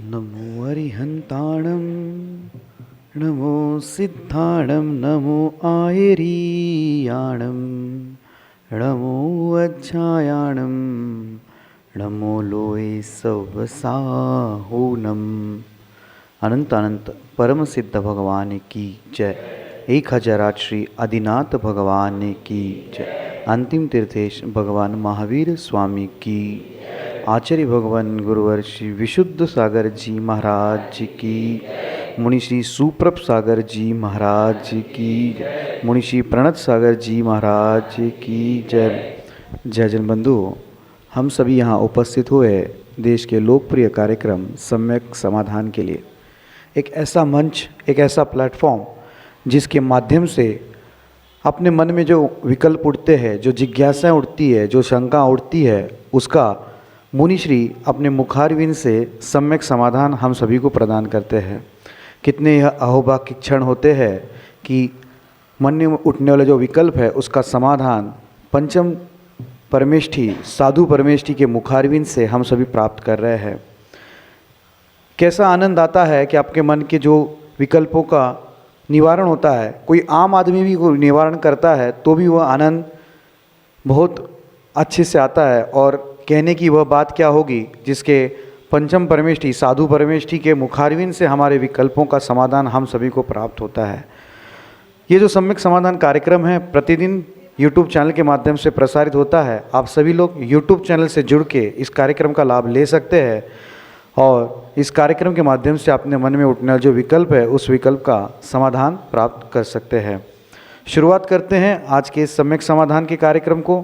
नमो अरिहंताणं नमो सिद्धाणं नमो आयरीयाणं नमो अज्जायाणं नमो लोये सवसाहोनम। अनंत अनंत परम सिद्ध भगवान की जय। 1008 श्री आदिनाथ भगवान की जय। अंतिम तीर्थेश भगवान महावीर स्वामी की, आचार्य भगवान गुरुवर श्री विशुद्ध सागर जी महाराज की, मुनि श्री सुप्रभ सागर जी महाराज की, मुनि श्री प्रणत सागर जी महाराज की जय। जय जन बंधु, हम सभी यहाँ उपस्थित हुए देश के लोकप्रिय कार्यक्रम सम्यक समाधान के लिए। एक ऐसा मंच, एक ऐसा प्लेटफॉर्म जिसके माध्यम से अपने मन में जो विकल्प उठते हैं, जो जिज्ञासाएं उठती है, जो शंका उठती है, उसका मुनिश्री अपने मुखारविंद से सम्यक समाधान हम सभी को प्रदान करते हैं। कितने यह अहोभाग्य क्षण होते हैं कि मन में उठने वाला जो विकल्प है उसका समाधान पंचम परमेष्ठी, साधु परमेष्ठी के मुखारविंद से हम सभी प्राप्त कर रहे हैं। कैसा आनंद आता है कि आपके मन के जो विकल्पों का निवारण होता है, कोई आम आदमी भी कोई निवारण करता है तो भी वह आनंद बहुत अच्छे से आता है। और कहने की वह बात क्या होगी जिसके पंचम परमेष्ठी, साधु परमेष्ठी के मुखारविंद से हमारे विकल्पों का समाधान हम सभी को प्राप्त होता है। ये जो सम्यक समाधान कार्यक्रम है प्रतिदिन YouTube चैनल के माध्यम से प्रसारित होता है। आप सभी लोग YouTube चैनल से जुड़ के इस कार्यक्रम का लाभ ले सकते हैं और इस कार्यक्रम के माध्यम से अपने मन में उठने वाला जो विकल्प है उस विकल्प का समाधान प्राप्त कर सकते हैं। शुरुआत करते हैं आज के सम्यक समाधान के कार्यक्रम को।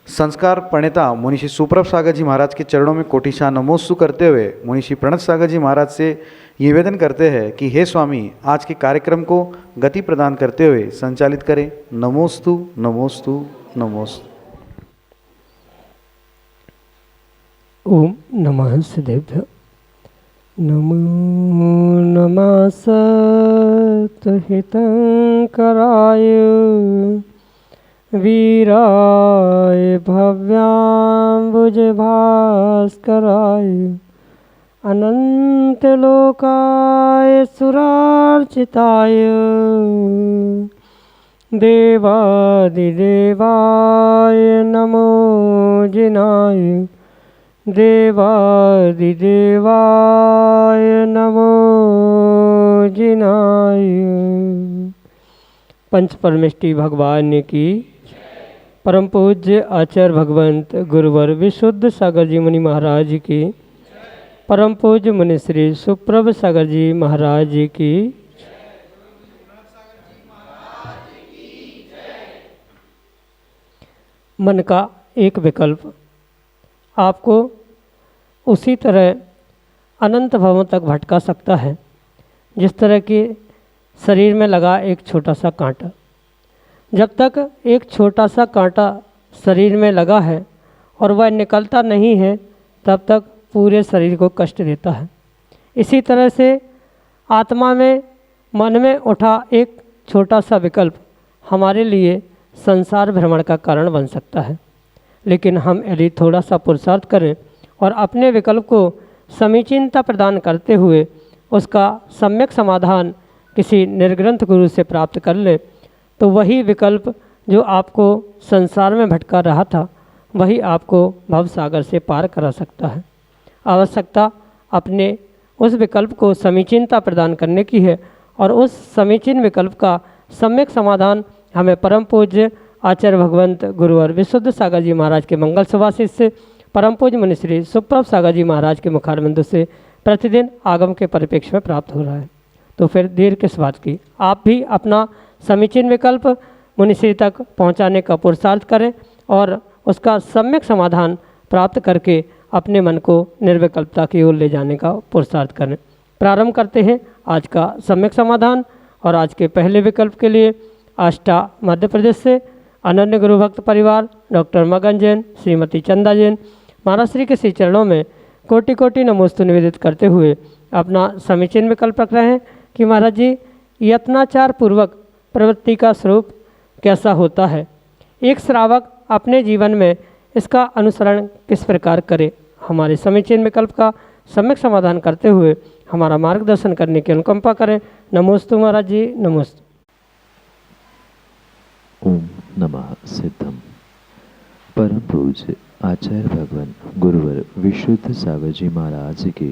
संस्कार प्रणेता मुनि श्री सुप्रभ सागर जी महाराज के चरणों में कोटिशा नमोस्तु करते हुए मुनि श्री प्रणत सागर जी महाराज से निवेदन करते हैं कि हे स्वामी, आज के कार्यक्रम को गति प्रदान करते हुए संचालित करें। नमोस्तु नमोस्तु नमोस्तु। ओम नमः सिद्धेभ्य। नमो नमः सतहितंकराय वीराय भव्याम्बुजभास्कराय अनंतलोकाय सुरार्चिताय देवादिदेवाय नमो जिनाय देवादिदेवाय नमो जिनाय। पंच परमेष्ठी भगवान की, परम पूज्य आचार्य भगवंत गुरुवर विशुद्ध सागर जी मुनि महाराज की, परम पूज्य मुनि श्री सुप्रभ सागर जी महाराज की। मन का एक विकल्प आपको उसी तरह अनंत भवों तक भटका सकता है जिस तरह कि शरीर में लगा एक छोटा सा कांटा। जब तक एक छोटा सा कांटा शरीर में लगा है और वह निकलता नहीं है तब तक पूरे शरीर को कष्ट देता है। इसी तरह से आत्मा में, मन में उठा एक छोटा सा विकल्प हमारे लिए संसार भ्रमण का कारण बन सकता है। लेकिन हम यदि थोड़ा सा पुरुषार्थ करें और अपने विकल्प को समीचीनता प्रदान करते हुए उसका सम्यक समाधान किसी निर्ग्रंथ गुरु से प्राप्त कर ले तो वही विकल्प जो आपको संसार में भटका रहा था वही आपको भव सागर से पार करा सकता है। आवश्यकता अपने उस विकल्प को समीचीनता प्रदान करने की है और उस समीचीन विकल्प का सम्यक समाधान हमें परम पूज्य आचार्य भगवंत गुरुवर विशुद्ध सागर जी महाराज के मंगल सुभाषित से, परम पूज्य मुनि श्री सुप्रभ सागर जी महाराज के मुखारबिंदु से प्रतिदिन आगम के परिप्रेक्ष्य में प्राप्त हो रहा है। तो फिर देर किस बात की, आप भी अपना समीचीन विकल्प मुनिश्री तक पहुंचाने का पुरुषार्थ करें और उसका सम्यक समाधान प्राप्त करके अपने मन को निर्विकल्पता की ओर ले जाने का पुरुषार्थ करें। प्रारंभ करते हैं आज का सम्यक समाधान। और आज के पहले विकल्प के लिए आष्टा मध्य प्रदेश से अनन्य गुरु भक्त परिवार डॉक्टर मगन जैन, श्रीमती चंदा जैन महाराज श्री के श्री चरणों में कोटि कोटि नमोस्तु निवेदित करते हुए अपना समीचीन विकल्प रख रहे हैं कि महाराज जी, यत्नाचार पूर्वक प्रवृत्ति का स्वरूप कैसा होता है, एक श्रावक अपने जीवन में इसका अनुसरण किस प्रकार करे। हमारे समीचीन विकल्प का सम्यक समाधान करते हुए हमारा मार्गदर्शन करने की अनुकंपा करें। नमोस्तु महाराज जी, नमोस्तु। ओम नमः सिद्धम। परम पूज्य आचार्य भगवान गुरुवर विशुद्ध सागर जी महाराज के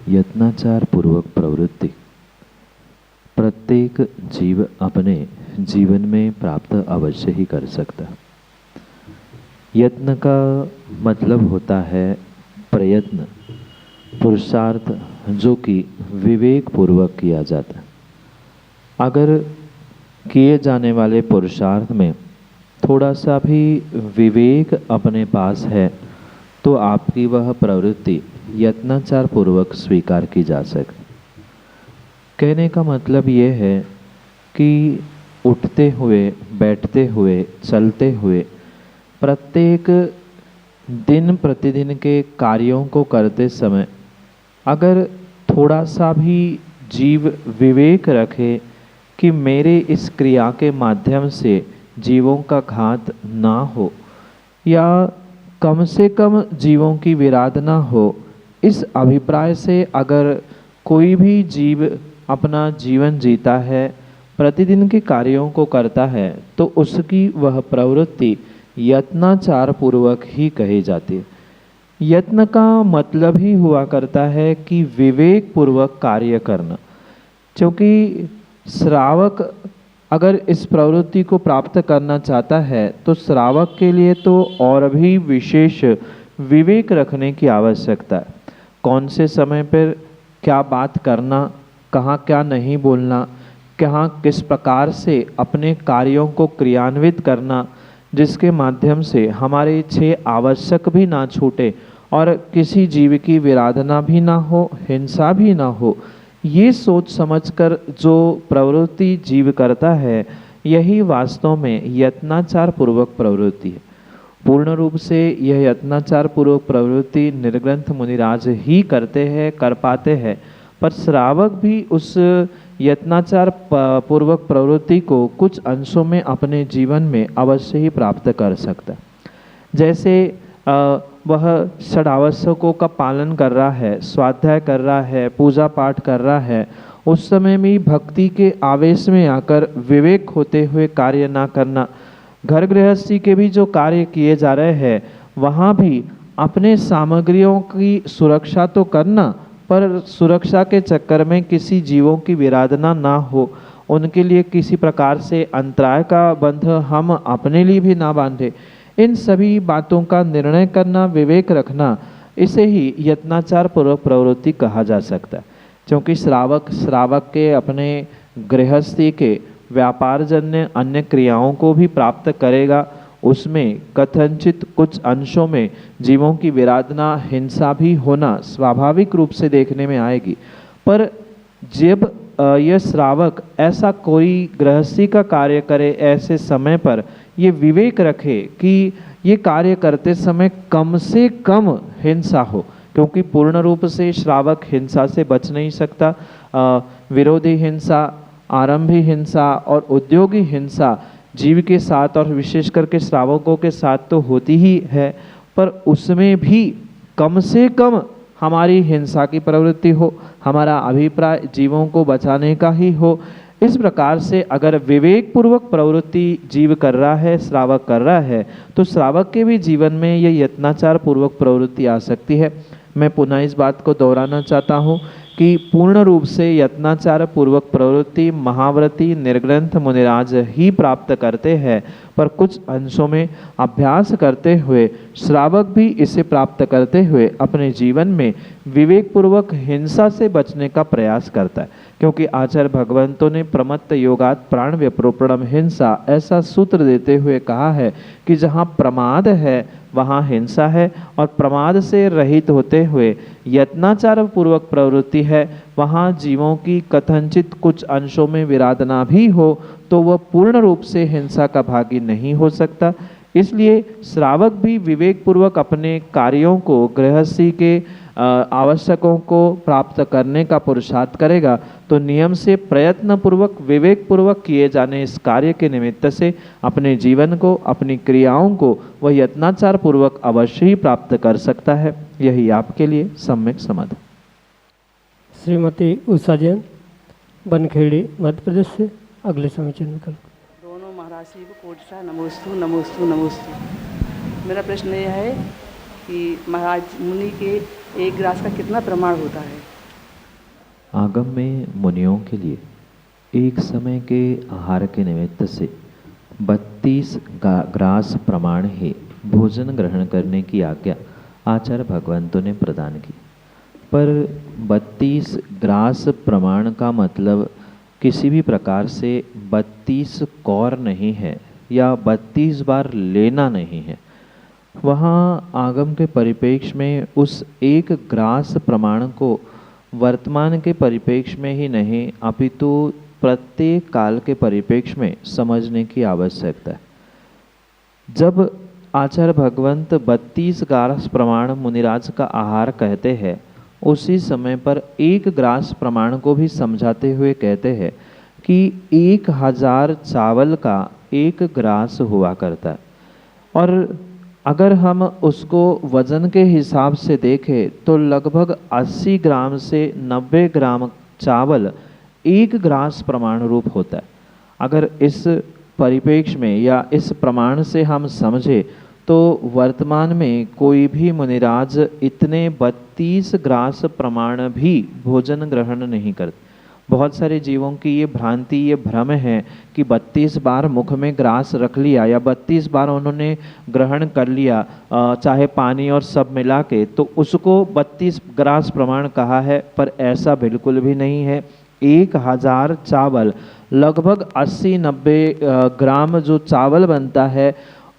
यत्नाचार पूर्वक प्रवृत्ति प्रत्येक जीव अपने जीवन में प्राप्त अवश्य ही कर सकता। यत्न का मतलब होता है प्रयत्न, पुरुषार्थ जो कि विवेक पूर्वक किया जाता है। अगर किए जाने वाले पुरुषार्थ में थोड़ा सा भी विवेक अपने पास है तो आपकी वह प्रवृत्ति यत्नाचार पूर्वक स्वीकार की जा सकती। कहने का मतलब ये है कि उठते हुए, बैठते हुए, चलते हुए प्रत्येक दिन प्रतिदिन के कार्यों को करते समय अगर थोड़ा सा भी जीव विवेक रखे कि मेरे इस क्रिया के माध्यम से जीवों का घात ना हो या कम से कम जीवों की विराधना हो, इस अभिप्राय से अगर कोई भी जीव अपना जीवन जीता है, प्रतिदिन के कार्यों को करता है, तो उसकी वह प्रवृत्ति यत्नाचार पूर्वक ही कही जाती है। यत्न का मतलब ही हुआ करता है कि विवेक पूर्वक कार्य करना, क्योंकि श्रावक अगर इस प्रवृत्ति को प्राप्त करना चाहता है तो श्रावक के लिए तो और भी विशेष विवेक रखने की आवश्यकता है। कौन से समय पर क्या बात करना, कहाँ क्या नहीं बोलना, कहाँ किस प्रकार से अपने कार्यों को क्रियान्वित करना जिसके माध्यम से हमारे इच्छे आवश्यक भी ना छूटे और किसी जीव की विराधना भी ना हो, हिंसा भी ना हो। ये सोच समझकर जो प्रवृत्ति जीव करता है, यही वास्तव में यत्नाचार पूर्वक प्रवृत्ति है। पूर्ण रूप से यह यत्नाचार पूर्वक प्रवृत्ति निर्ग्रंथ मुनिराज ही करते हैं, कर पाते हैं, पर श्रावक भी उस यत्नाचार पूर्वक प्रवृत्ति को कुछ अंशों में अपने जीवन में अवश्य ही प्राप्त कर सकता है। जैसे वह षडावश्यकों का पालन कर रहा है, स्वाध्याय कर रहा है, पूजा पाठ कर रहा है, उस समय में भक्ति के आवेश में आकर विवेक होते हुए कार्य ना करना। घर गृहस्थी के भी जो कार्य किए जा रहे हैं वहाँ भी अपने सामग्रियों की सुरक्षा तो करना, पर सुरक्षा के चक्कर में किसी जीवों की विराधना ना हो, उनके लिए किसी प्रकार से अंतराय का बंध हम अपने लिए भी ना बांधे। इन सभी बातों का निर्णय करना, विवेक रखना, इसे ही यत्नाचार पूर्वक प्रवृत्ति कहा जा सकता है। क्योंकि श्रावक के अपने गृहस्थी के व्यापारजन्य अन्य क्रियाओं को भी प्राप्त करेगा, उसमें कथनचित कुछ अंशों में जीवों की विराधना, हिंसा भी होना स्वाभाविक रूप से देखने में आएगी। पर जब यह श्रावक ऐसा कोई गृहस्थी का कार्य करे, ऐसे समय पर ये विवेक रखे कि ये कार्य करते समय कम से कम हिंसा हो, क्योंकि पूर्ण रूप से श्रावक हिंसा से बच नहीं सकता। विरोधी हिंसा, आरंभी हिंसा और उद्योगी हिंसा जीव के साथ और विशेष करके श्रावकों के साथ तो होती ही है, पर उसमें भी कम से कम हमारी हिंसा की प्रवृत्ति हो, हमारा अभिप्राय जीवों को बचाने का ही हो। इस प्रकार से अगर विवेक पूर्वक प्रवृत्ति जीव कर रहा है, श्रावक कर रहा है, तो श्रावक के भी जीवन में ये यत्नाचार पूर्वक प्रवृत्ति आ सकती है। मैं पुनः इस बात को दोहराना चाहता हूँ कि पूर्ण रूप से यत्नाचार पूर्वक प्रवृत्ति महाव्रती निर्ग्रंथ मुनिराज ही प्राप्त करते हैं, पर कुछ अंशों में अभ्यास करते हुए श्रावक भी इसे प्राप्त करते हुए अपने जीवन में विवेक पूर्वक हिंसा से बचने का प्रयास करता है। क्योंकि आचार्य भगवंतों ने प्रमत्त योगात प्राण व्यप्रोपणम हिंसा ऐसा सूत्र देते हुए कहा है कि जहाँ प्रमाद है वहाँ हिंसा है, और प्रमाद से रहित होते हुए यत्नाचार पूर्वक प्रवृत्ति है वहाँ जीवों की कथनचित कुछ अंशों में विराधना भी हो तो वह पूर्ण रूप से हिंसा का भागी नहीं हो सकता। इसलिए श्रावक भी विवेक पूर्वक अपने कार्यों को गृहस्थी के आवश्यकों को प्राप्त करने का पुरुषार्थ करेगा तो नियम से प्रयत्न पूर्वक विवेक पूर्वक किए जाने इस कार्य के निमित्त से अपने जीवन को अपनी क्रियाओं को वह यत्नाचार पूर्वक अवश्य ही प्राप्त कर सकता है। यही आपके लिए सम्यक समाधान। श्रीमती उषा जैन, बनखेड़ी, मध्य प्रदेश से अगले समीचीन विकल्प। दोनों महाराज श्री को कोटि नमोस्तु नमोस्तु नमोस्तु। मेरा प्रश्न यह है कि महाराज मुनि के एक ग्रास का कितना प्रमाण होता है? आगम में मुनियों के लिए एक समय के आहार के निमित्त से 32 ग्रास प्रमाण ही भोजन ग्रहण करने की आज्ञा आचार्य भगवंतों ने प्रदान की। पर 32 ग्रास प्रमाण का मतलब किसी भी प्रकार से 32 कौर नहीं है या 32 बार लेना नहीं है। वहाँ आगम के परिप्रेक्ष्य में उस एक ग्रास प्रमाण को वर्तमान के परिप्रेक्ष्य में ही नहीं अपितु प्रत्येक काल के परिप्रेक्ष्य में समझने की आवश्यकता है। जब आचार्य भगवंत 32 ग्रास प्रमाण मुनिराज का आहार कहते हैं उसी समय पर एक ग्रास प्रमाण को भी समझाते हुए कहते हैं कि 1000 चावल का एक ग्रास हुआ करता है। और अगर हम उसको वजन के हिसाब से देखें तो लगभग 80 ग्राम से 90 ग्राम चावल एक ग्रास प्रमाण रूप होता है। अगर इस परिप्रेक्ष्य में या इस प्रमाण से हम समझे तो वर्तमान में कोई भी मुनिराज इतने 32 ग्रास प्रमाण भी भोजन ग्रहण नहीं करते। बहुत सारे जीवों की ये भ्रांति, ये भ्रम है कि 32 बार मुख में ग्रास रख लिया या 32 बार उन्होंने ग्रहण कर लिया चाहे पानी और सब मिला के, तो उसको 32 ग्रास प्रमाण कहा है। पर ऐसा बिल्कुल भी नहीं है। 1000 चावल लगभग 80-90 ग्राम जो चावल बनता है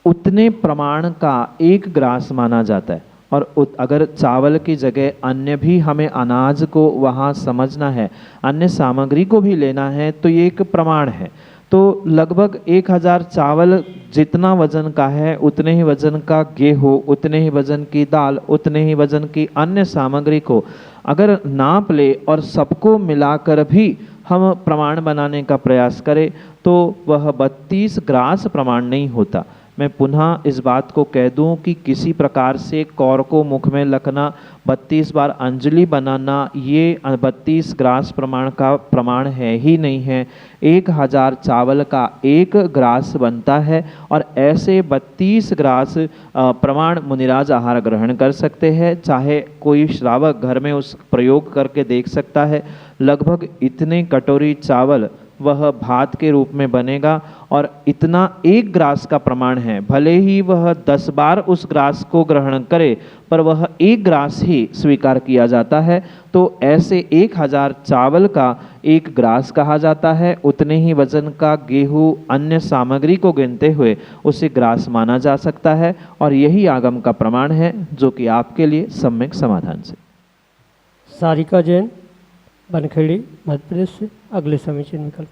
उतने प्रमाण का एक ग्रास माना जाता है। और अगर चावल की जगह अन्य भी हमें अनाज को वहाँ समझना है, अन्य सामग्री को भी लेना है तो ये एक प्रमाण है। तो लगभग 1000 चावल जितना वजन का है उतने ही वजन का गेहूँ, उतने ही वजन की दाल, उतने ही वजन की अन्य सामग्री को अगर नाप ले और सबको मिलाकर भी हम प्रमाण बनाने का प्रयास करें तो वह 32 ग्रास प्रमाण नहीं होता। मैं पुनः इस बात को कह दूं कि किसी प्रकार से कौर को मुख में रखना, 32 बार अंजलि बनाना, ये 32 ग्रास प्रमाण का प्रमाण है ही नहीं है। 1000 चावल का एक ग्रास बनता है और ऐसे 32 ग्रास प्रमाण मुनिराज आहार ग्रहण कर सकते हैं। चाहे कोई श्रावक घर में उस प्रयोग करके देख सकता है। लगभग इतने कटोरी चावल वह भात के रूप में बनेगा और इतना एक ग्रास का प्रमाण है। भले ही वह 10 बार उस ग्रास को ग्रहण करे पर वह एक ग्रास ही स्वीकार किया जाता है। तो ऐसे 1000 चावल का एक ग्रास कहा जाता है। उतने ही वजन का गेहूँ अन्य सामग्री को गिनते हुए उसे ग्रास माना जा सकता है और यही आगम का प्रमाण है जो कि आपके लिए सम्यक समाधान से। सारिका जैन, बनखेड़ी, मध्य प्रदेश से अगले समीचीन विकल्प।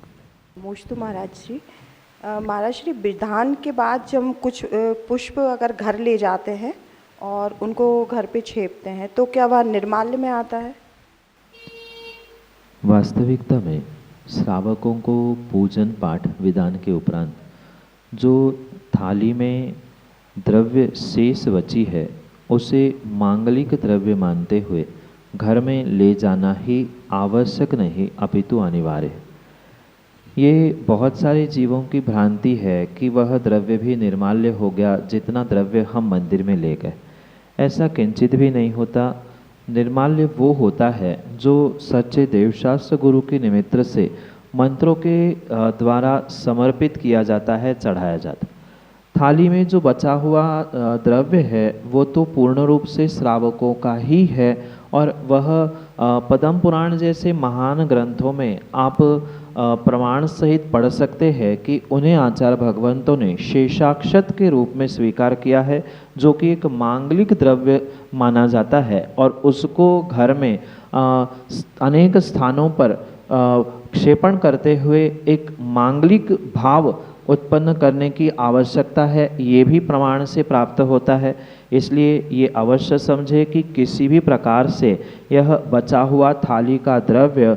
नमोस्तु महाराज श्री विधान के बाद जब हम कुछ पुष्प अगर घर ले जाते हैं और उनको घर पे छेपते हैं तो क्या वह निर्माल्य में आता है? वास्तविकता में श्रावकों को पूजन पाठ विधान के उपरांत जो थाली में द्रव्य शेष बची है उसे मांगलिक द्रव्य मानते हुए घर में ले जाना ही आवश्यक नहीं अपितु अनिवार्य है। ये बहुत सारे जीवों की भ्रांति है कि वह द्रव्य भी निर्माल्य हो गया जितना द्रव्य हम मंदिर में ले गए। ऐसा किंचित भी नहीं होता। निर्माल्य वो होता है जो सच्चे देवशास्त्र गुरु के निमित्त से मंत्रों के द्वारा समर्पित किया जाता है, चढ़ाया जाता है। थाली में जो बचा हुआ द्रव्य है वो तो पूर्ण रूप से श्रावकों का ही है, और वह पद्म पुराण जैसे महान ग्रंथों में आप प्रमाण सहित पढ़ सकते हैं कि उन्हें आचार्य भगवंतों ने शेषाक्षत के रूप में स्वीकार किया है, जो कि एक मांगलिक द्रव्य माना जाता है, और उसको घर में अनेक स्थानों पर क्षेपण करते हुए एक मांगलिक भाव उत्पन्न करने की आवश्यकता है। ये भी प्रमाण से प्राप्त होता है। इसलिए ये अवश्य समझे कि किसी भी प्रकार से यह बचा हुआ थाली का द्रव्य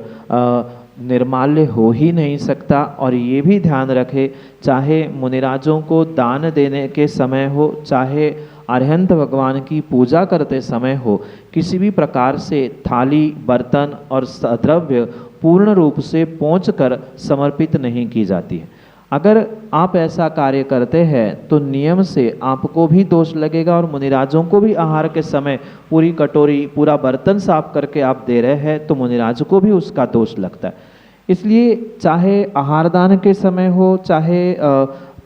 निर्माल्य हो ही नहीं सकता। और ये भी ध्यान रखे, चाहे मुनिराजों को दान देने के समय हो, चाहे अरहंत भगवान की पूजा करते समय हो, किसी भी प्रकार से थाली, बर्तन और द्रव्य पूर्ण रूप से पोंछ कर समर्पित नहीं की जाती है। अगर आप ऐसा कार्य करते हैं तो नियम से आपको भी दोष लगेगा, और मुनिराजों को भी आहार के समय पूरी कटोरी, पूरा बर्तन साफ करके आप दे रहे हैं तो मुनिराज को भी उसका दोष लगता है। इसलिए चाहे आहार दान के समय हो, चाहे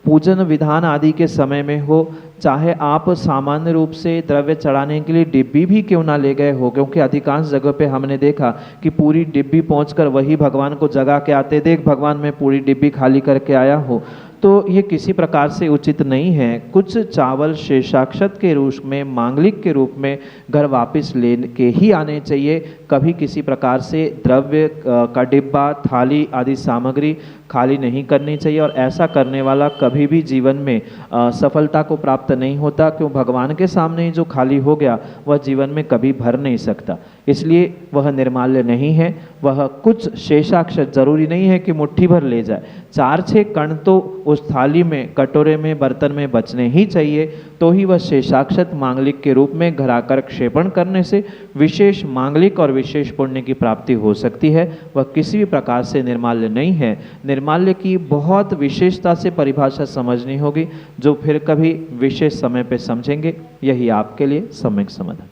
पूजन विधान आदि के समय में हो, चाहे आप सामान्य रूप से द्रव्य चढ़ाने के लिए डिब्बी भी क्यों ना ले गए हो, क्योंकि अधिकांश जगह पे हमने देखा कि पूरी डिब्बी पहुंचकर वही भगवान को जगा के आते, देख भगवान मैं पूरी डिब्बी खाली करके आया हूँ, तो ये किसी प्रकार से उचित नहीं है। कुछ चावल शेषाक्षत के रूप में, मांगलिक के रूप में घर वापस ले के ही आने चाहिए। कभी किसी प्रकार से द्रव्य का डिब्बा, थाली आदि सामग्री खाली नहीं करनी चाहिए, और ऐसा करने वाला कभी भी जीवन में सफलता को प्राप्त नहीं होता, क्यों भगवान के सामने ही जो खाली हो गया वह जीवन में कभी भर नहीं सकता। इसलिए वह निर्माल्य नहीं है। वह कुछ शेषाक्षत, जरूरी नहीं है कि मुट्ठी भर ले जाए, 4-6 कण तो उस थाली में, कटोरे में, बर्तन में बचने ही चाहिए, तो ही वह शेषाक्षत मांगलिक के रूप में घर आकर क्षेपण करने से विशेष मांगलिक और विशेष पुण्य की प्राप्ति हो सकती है। वह किसी भी प्रकार से निर्माल्य नहीं है। निर्माल्य की बहुत विशेषता से परिभाषा समझनी होगी, जो फिर कभी विशेष समय पे समझेंगे। यही आपके लिए सम्यक समाधान।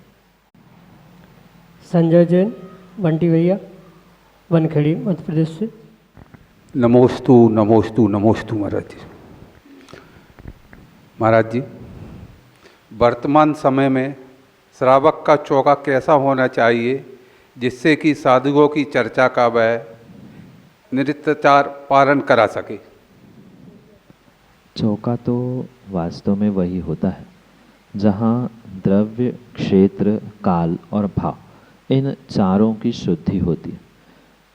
संजय जैन, बंटी भैया, वनखेड़ी, मध्य प्रदेश से। नमोस्तु नमोस्तु नमोस्तु महाराज जी। महाराज जी, वर्तमान समय में श्रावक का चौका कैसा होना चाहिए जिससे कि साधुओं की चर्चा का वह नित्याचार पालन करा सके? चौका तो वास्तव में वही होता है जहाँ द्रव्य, क्षेत्र, काल और भाव, इन चारों की शुद्धि होती है।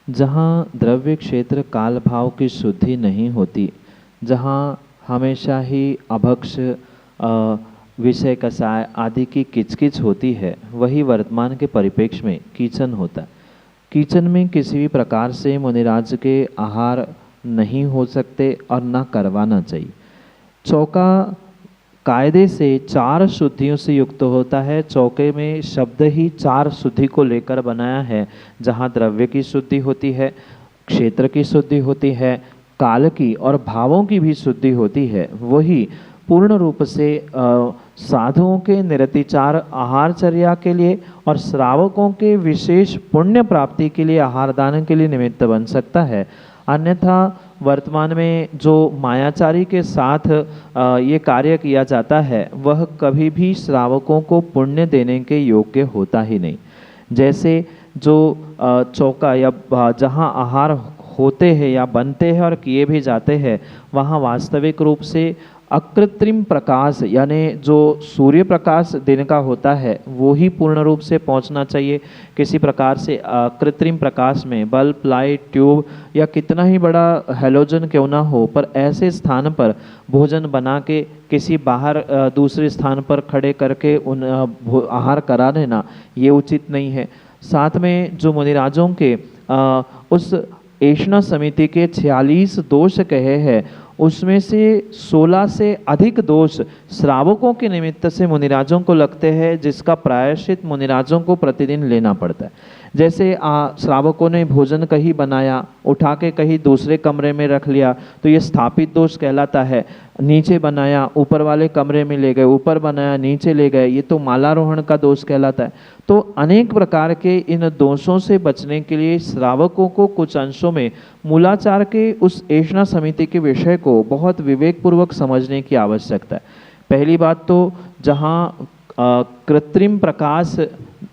जहाँ द्रव्य, क्षेत्र, काल, भाव की शुद्धि नहीं होती, जहाँ हमेशा ही अभक्ष, विषय कसाय आदि की किचकिच होती है, वही वर्तमान के परिप्रेक्ष्य में कीचन होता है। कीचन में किसी भी प्रकार से मुनिराज के आहार नहीं हो सकते और न करवाना चाहिए। चौका कायदे से 4 शुद्धियों से युक्त होता है। चौके में शब्द ही 4 शुद्धि को लेकर बनाया है, जहाँ द्रव्य की शुद्धि होती है, क्षेत्र की शुद्धि होती है, काल की और भावों की भी शुद्धि होती है। वही पूर्ण रूप से साधुओं के निरतिचार आहारचर्या के लिए और श्रावकों के विशेष पुण्य प्राप्ति के लिए, आहार दान के लिए निमित्त बन सकता है। अन्यथा वर्तमान में जो मायाचारी के साथ ये कार्य किया जाता है, वह कभी भी श्रावकों को पुण्य देने के योग्य होता ही नहीं। जैसे जो चौका या जहाँ आहार होते हैं या बनते हैं और किए भी जाते हैं, वहाँ वास्तविक रूप से अकृत्रिम प्रकाश, यानी जो सूर्य प्रकाश दिन का होता है, वो ही पूर्ण रूप से पहुंचना चाहिए। किसी प्रकार से कृत्रिम प्रकाश में बल्ब, लाइट, ट्यूब या कितना ही बड़ा हैलोजन क्यों ना हो, पर ऐसे स्थान पर भोजन बना के किसी बाहर दूसरे स्थान पर खड़े करके उन आहार करा देना, ये उचित नहीं है। साथ में जो मुनिराजों के उस ऐष्णा समिति के 46 दोष कहे हैं, उसमें से 16 से अधिक दोष श्रावकों के निमित्त से मुनिराजों को लगते हैं, जिसका प्रायश्चित मुनिराजों को प्रतिदिन लेना पड़ता है। जैसे श्रावकों ने भोजन कहीं बनाया, उठा के कहीं दूसरे कमरे में रख लिया, तो ये स्थापित दोष कहलाता है। नीचे बनाया, ऊपर वाले कमरे में ले गए, ऊपर बनाया, नीचे ले गए, ये तो मालारोहण का दोष कहलाता है। तो अनेक प्रकार के इन दोषों से बचने के लिए श्रावकों को कुछ अंशों में मूलाचार के उस ऐषणा समिति के विषय को बहुत विवेकपूर्वक समझने की आवश्यकता है। पहली बात तो जहाँ कृत्रिम प्रकाश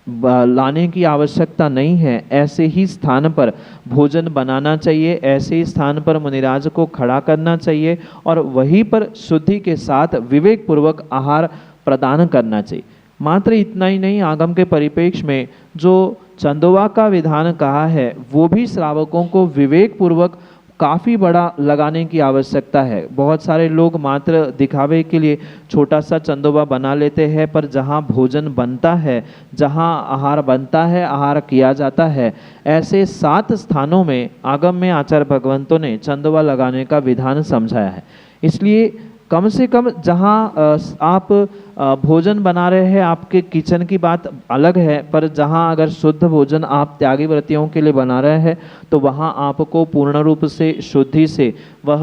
लाने की आवश्यकता नहीं है, ऐसे ही स्थान पर भोजन बनाना चाहिए, ऐसे ही स्थान पर मुनिराज को खड़ा करना चाहिए और वहीं पर शुद्धि के साथ विवेक पूर्वक आहार प्रदान करना चाहिए। मात्र इतना ही नहीं, आगम के परिप्रेक्ष्य में जो चंदोवा का विधान कहा है वो भी श्रावकों को विवेक पूर्वक काफ़ी बड़ा लगाने की आवश्यकता है। बहुत सारे लोग मात्र दिखावे के लिए छोटा सा चंदोबा बना लेते हैं, पर जहाँ भोजन बनता है, जहाँ आहार बनता है, आहार किया जाता है, ऐसे 7 स्थानों में आगम में आचार्य भगवंतों ने चंदोबा लगाने का विधान समझाया है। इसलिए कम से कम जहाँ आप भोजन बना रहे हैं, आपके किचन की बात अलग है, पर जहाँ अगर शुद्ध भोजन आप त्यागी व्रतियों के लिए बना रहे हैं तो वहाँ आपको पूर्ण रूप से शुद्धि से वह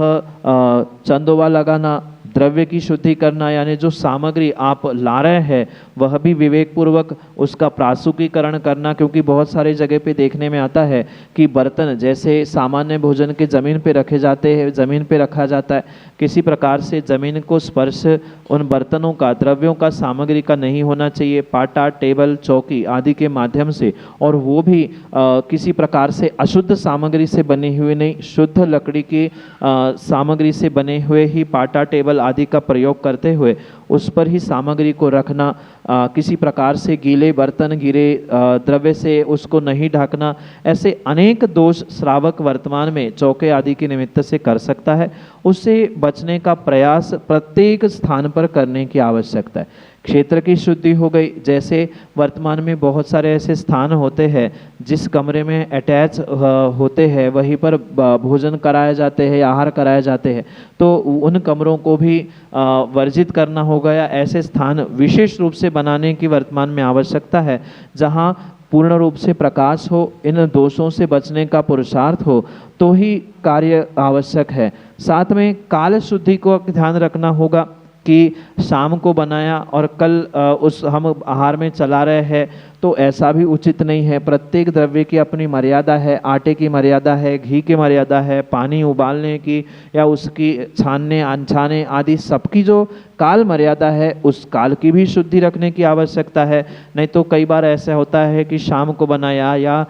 चंदोवा लगाना, द्रव्य की शुद्धि करना, यानी जो सामग्री आप ला रहे हैं वह भी विवेक पूर्वक उसका प्रासुकीकरण करना। क्योंकि बहुत सारे जगह पे देखने में आता है कि बर्तन जैसे सामान्य भोजन के ज़मीन पे रखे जाते हैं, ज़मीन पे रखा जाता है, किसी प्रकार से ज़मीन को स्पर्श उन बर्तनों का, द्रव्यों का, सामग्री का नहीं होना चाहिए। पाटा, टेबल, चौकी आदि के माध्यम से, और वो भी किसी प्रकार से अशुद्ध सामग्री से बने हुए नहीं, शुद्ध लकड़ी की सामग्री से बने हुए ही पाटा, टेबल आदि का प्रयोग करते हुए उस पर ही सामग्री को रखना। किसी प्रकार से गीले बर्तन, गीले द्रव्य से उसको नहीं ढकना। ऐसे अनेक दोष श्रावक वर्तमान में चौके आदि के निमित्त से कर सकता है। उससे बचने का प्रयास प्रत्येक स्थान पर करने की आवश्यकता है। क्षेत्र की शुद्धि हो गई, जैसे वर्तमान में बहुत सारे ऐसे स्थान होते हैं जिस कमरे में अटैच होते हैं वहीं पर भोजन कराए जाते हैं, आहार कराए जाते हैं, तो उन कमरों को भी वर्जित करना होगा या ऐसे स्थान विशेष रूप से बनाने की वर्तमान में आवश्यकता है जहां पूर्ण रूप से प्रकाश हो, इन दोषों से बचने का पुरुषार्थ हो, तो ही कार्य आवश्यक है। साथ में काल शुद्धि को ध्यान रखना होगा कि शाम को बनाया और कल उस हम आहार में चला रहे हैं, तो ऐसा भी उचित नहीं है। प्रत्येक द्रव्य की अपनी मर्यादा है, आटे की मर्यादा है, घी की मर्यादा है, पानी उबालने की या उसकी छानने अनछाने आदि सबकी जो काल मर्यादा है उस काल की भी शुद्धि रखने की आवश्यकता है। नहीं तो कई बार ऐसा होता है कि शाम को बनाया या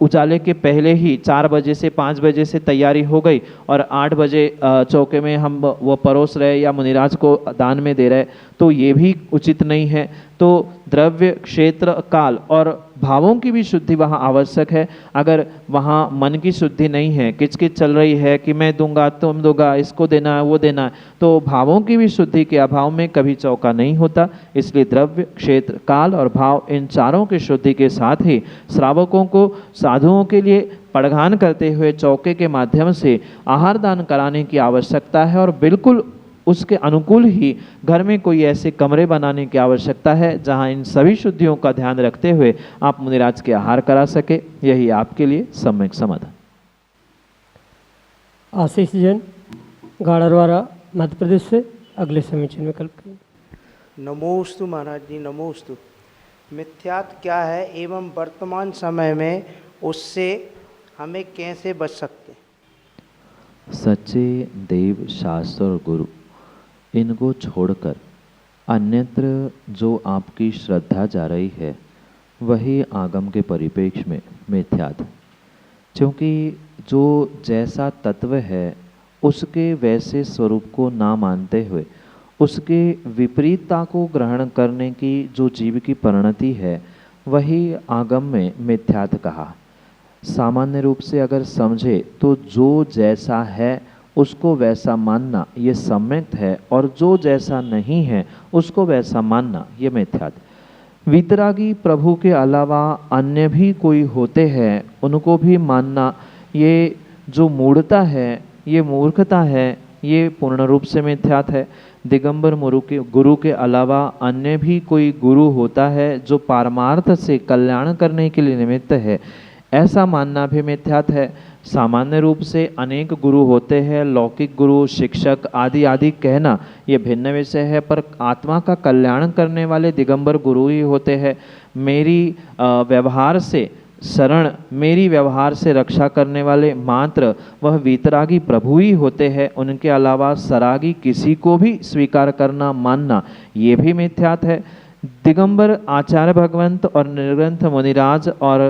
उजाले के पहले ही 4 बजे से 5 बजे से तैयारी हो गई और 8 बजे चौके में हम वो परोस रहे या मुनिराज को दान में दे रहे, तो ये भी उचित नहीं है। तो द्रव्य, क्षेत्र, काल और भावों की भी शुद्धि वहाँ आवश्यक है। अगर वहाँ मन की शुद्धि नहीं है, किचकिच चल रही है कि मैं दूंगा, तुम दोगा, इसको देना है, वो देना है, तो भावों की भी शुद्धि के अभाव में कभी चौका नहीं होता। इसलिए द्रव्य, क्षेत्र, काल और भाव, इन चारों की शुद्धि के साथ ही श्रावकों को साधुओं के लिए पड़घान करते हुए चौके के माध्यम से आहार दान कराने की आवश्यकता है। और बिल्कुल उसके अनुकूल ही घर में कोई ऐसे कमरे बनाने की आवश्यकता है जहां इन सभी शुद्धियों का ध्यान रखते हुए आप मुनिराज के आहार करा सके। यही आपके लिए सम्यक समाधान। आशीष जैन, गाड़रवाड़ा, मध्य प्रदेश से अगले समीचीन विकल्प करें। नमोस्तु महाराज जी, नमोस्तु। मिथ्यात्व क्या है एवं वर्तमान समय में उससे हमें कैसे बच सकते हैं? सच्चे देव, शास्त्र और गुरु, इनको छोड़कर अन्यत्र जो आपकी श्रद्धा जा रही है वही आगम के परिप्रेक्ष्य में मिथ्यात्व। क्योंकि जो जैसा तत्व है उसके वैसे स्वरूप को ना मानते हुए उसके विपरीतता को ग्रहण करने की जो जीव की परिणति है वही आगम में मिथ्यात्व कहा। सामान्य रूप से अगर समझे तो जो जैसा है उसको वैसा मानना ये सम्यक है, और जो जैसा नहीं है उसको वैसा मानना ये मिथ्यात्व। वितरागी प्रभु के अलावा अन्य भी कोई होते हैं उनको भी मानना ये जो मूढ़ता है, ये मूर्खता है, ये पूर्ण रूप से मिथ्यात्व है। दिगंबर गुरु के अलावा अन्य भी कोई गुरु होता है जो पारमार्थ से कल्याण करने के लिए निमित्त है, ऐसा मानना भी मिथ्यात है। सामान्य रूप से अनेक गुरु होते हैं, लौकिक गुरु, शिक्षक आदि आदि कहना ये भिन्न विषय है, पर आत्मा का कल्याण करने वाले दिगंबर गुरु ही होते हैं। मेरी व्यवहार से शरण, मेरी व्यवहार से रक्षा करने वाले मात्र वह वीतरागी प्रभु ही होते हैं। उनके अलावा सरागी किसी को भी स्वीकार करना, मानना ये भी मिथ्यात है। दिगंबर आचार्य भगवंत और निर्ग्रंथ मुनिराज और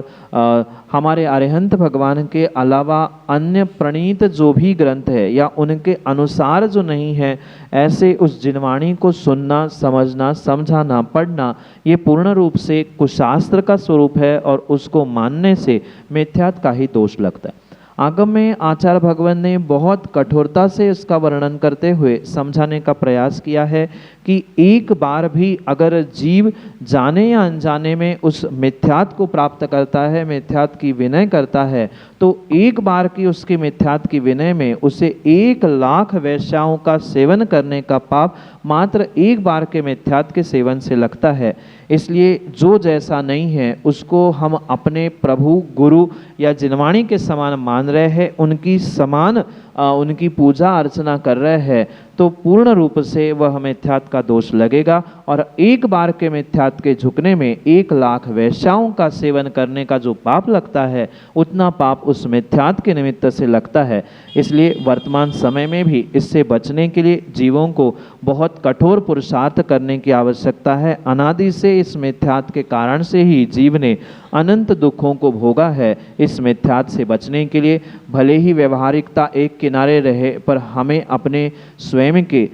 हमारे अरिहंत भगवान के अलावा अन्य प्रणीत जो भी ग्रंथ है या उनके अनुसार जो नहीं है, ऐसे उस जिनवाणी को सुनना, समझना, समझाना, पढ़ना ये पूर्ण रूप से कुशास्त्र का स्वरूप है और उसको मानने से मिथ्यात का ही दोष लगता है। आगम में आचार्य भगवान ने बहुत कठोरता से इसका वर्णन करते हुए समझाने का प्रयास किया है कि एक बार भी अगर जीव जाने या अनजाने में उस मिथ्यात को प्राप्त करता है, मिथ्यात की विनय करता है, तो एक बार की उसकी मिथ्यात की विनय में उसे 1,00,000 वैश्याओं का सेवन करने का पाप मात्र एक बार के मिथ्यात के सेवन से लगता है। इसलिए जो जैसा नहीं है उसको हम अपने प्रभु, गुरु या जिनवाणी के समान मान रहे हैं, उनकी समान उनकी पूजा अर्चना कर रहे हैं, तो पूर्ण रूप से वह मिथ्यात का दोष लगेगा। और एक बार के मिथ्यात के झुकने में 1,00,000 वैश्याओं का सेवन करने का जो पाप लगता है, उतना पाप उस मिथ्यात के निमित्त से लगता है। इसलिए वर्तमान समय में भी इससे बचने के लिए जीवों को बहुत कठोर पुरुषार्थ करने की आवश्यकता है। अनादि से इस मिथ्यात के कारण से ही जीव ने अनंत दुखों को भोगा है। इस मिथ्यात से बचने के लिए भले ही व्यवहारिकता एक किनारे रहे, पर हमें अपने स्वयं के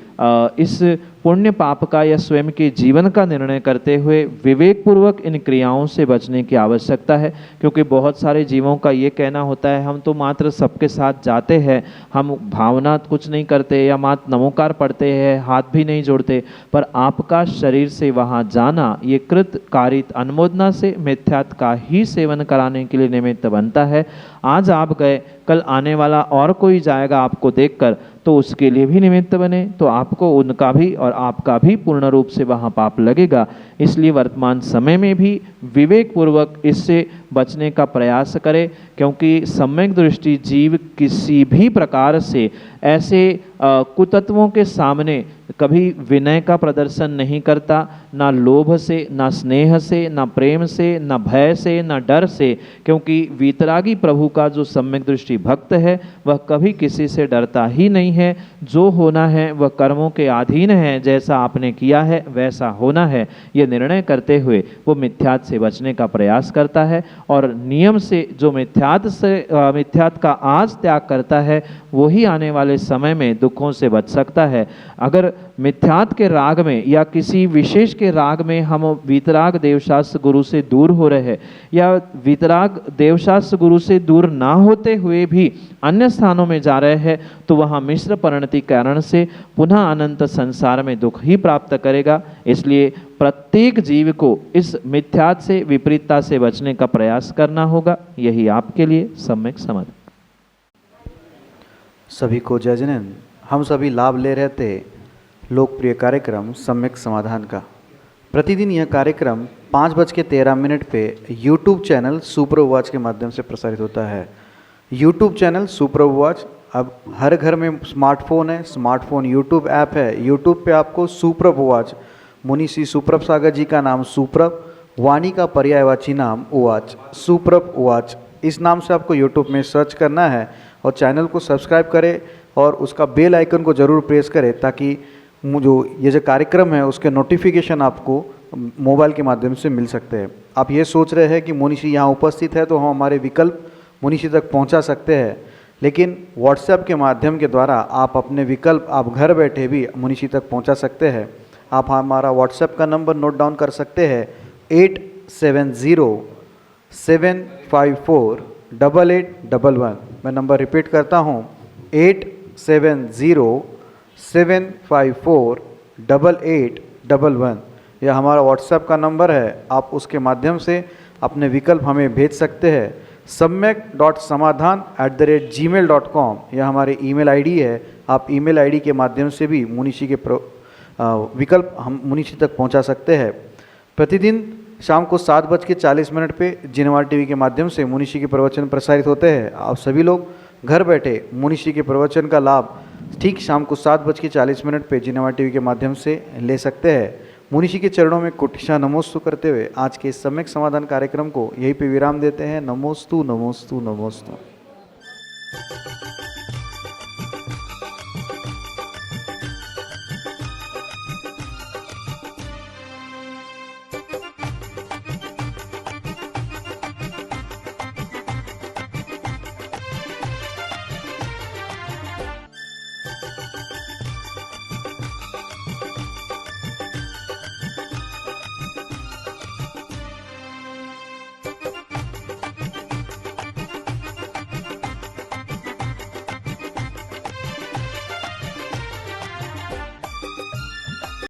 इस पुण्य पाप का या स्वयं के जीवन का निर्णय करते हुए विवेक पूर्वक इन क्रियाओं से बचने की आवश्यकता है। क्योंकि बहुत सारे जीवों का ये कहना होता है, हम तो मात्र सबके साथ जाते हैं, हम भावना कुछ नहीं करते या मात्र नमोकार पढ़ते हैं, हाथ भी नहीं जोड़ते, पर आपका शरीर से वहाँ जाना ये कृत कारित अनुमोदना से मिथ्यात का ही सेवन कराने के लिए निमित्त बनता है। आज आप गए, कल आने वाला और कोई जाएगा आपको देखकर, तो उसके लिए भी निमित्त बने, तो आपको उनका भी और आपका भी पूर्ण रूप से वहाँ पाप लगेगा। इसलिए वर्तमान समय में भी विवेक पूर्वक इससे बचने का प्रयास करें, क्योंकि सम्यक दृष्टि जीव किसी भी प्रकार से ऐसे कुतत्वों के सामने कभी विनय का प्रदर्शन नहीं करता, ना लोभ से, ना स्नेह से, ना प्रेम से, ना भय से, ना डर से। क्योंकि वीतरागी प्रभु का जो सम्यक दृष्टि भक्त है वह कभी किसी से डरता ही नहीं है। जो होना है वह कर्मों के अधीन है, जैसा आपने किया है वैसा होना है, ये निर्णय करते हुए वो मिथ्यात से बचने का प्रयास करता है। और नियम से जो मिथ्यात का आज त्याग करता है वही आने वाले समय में दुखों से बच सकता है। अगर मिथ्यात के राग में या किसी विशेष के राग में हम वीतराग देवशास्त्र गुरु से दूर हो रहे हैं, या वीतराग देवशास्त्र गुरु से दूर ना होते हुए भी अन्य स्थानों में जा रहे हैं, तो वहाँ मिश्र परिणति कारण से पुनः अनंत संसार में दुख ही प्राप्त करेगा। इसलिए प्रत्येक जीव को इस मिथ्यात से, विपरीतता से बचने का प्रयास करना होगा। यही आपके लिए सम्यक समाधान। सभी को जय जिनेंद्र। हम सभी लाभ ले रहे थे लोकप्रिय कार्यक्रम सम्यक समाधान का। प्रतिदिन यह कार्यक्रम 5:13 पे YouTube चैनल सुपर वॉच के माध्यम से प्रसारित होता है। YouTube चैनल सुपर वॉच अब हर घर में स्मार्टफोन है, स्मार्टफोन YouTube ऐप है। YouTube पे आपको सुप्रभ वॉच, मुनि श्री सुप्रभ सागर जी का नाम सुप्रभ, वाणी का पर्यायवाची नाम उवाच, सुप्रभ वॉच, इस नाम से आपको YouTube में सर्च करना है और चैनल को सब्सक्राइब करें और उसका बेल आइकन को ज़रूर प्रेस करें, ताकि ये जो कार्यक्रम है उसके नोटिफिकेशन आपको मोबाइल के माध्यम से मिल सकते हैं। आप ये सोच रहे हैं कि मुनिषी यहाँ उपस्थित है तो हम हमारे विकल्प मुनिषी तक पहुँचा सकते हैं, लेकिन व्हाट्सएप के माध्यम के द्वारा आप अपने विकल्प आप घर बैठे भी मुनिषी तक पहुँचा सकते हैं। आप हमारा व्हाट्सएप का नंबर नोट डाउन कर सकते हैं 8707548811। मैं नंबर रिपीट करता हूँ 8707548811। यह हमारा व्हाट्सएप का नंबर है। आप उसके माध्यम से अपने विकल्प हमें भेज सकते हैं। सम्यक.समाधान@gmail.com यह हमारी ईमेल आईडी है। आप ईमेल आईडी के माध्यम से भी मुनिषी के विकल्प हम मुनीषी तक पहुंचा सकते हैं। प्रतिदिन शाम को 7:40 पे जिनेवार टीवी के माध्यम से मुनीषी के प्रवचन प्रसारित होते हैं। आप सभी लोग घर बैठे मुनीषी के प्रवचन का लाभ ठीक शाम को 7:40 पे जिनेवार टीवी के माध्यम से ले सकते हैं। मुनीषी के चरणों में कोटिशा नमोस्तु करते हुए आज के इस सम्यक समाधान कार्यक्रम को यहीं पे विराम देते हैं। नमोस्तु नमोस्तु नमोस्तु।